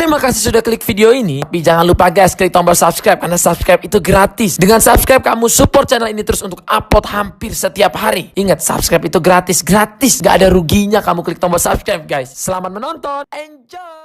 Terima kasih sudah klik video ini. Tapi jangan lupa guys, klik tombol subscribe karena subscribe itu gratis. Dengan subscribe kamu support channel ini terus untuk upload hampir setiap hari. Ingat, subscribe itu gratis. Gak ada ruginya kamu klik tombol subscribe guys. Selamat menonton. Enjoy.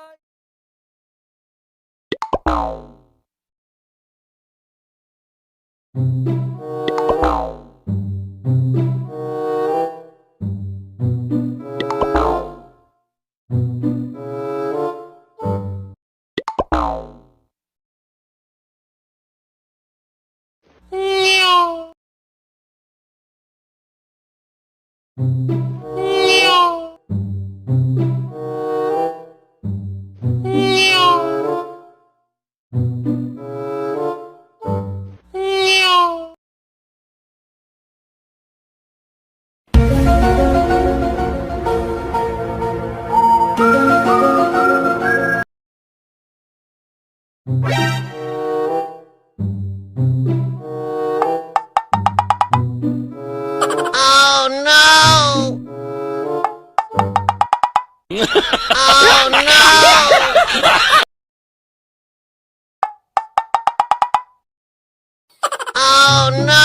Oh no! Oh no! Oh no!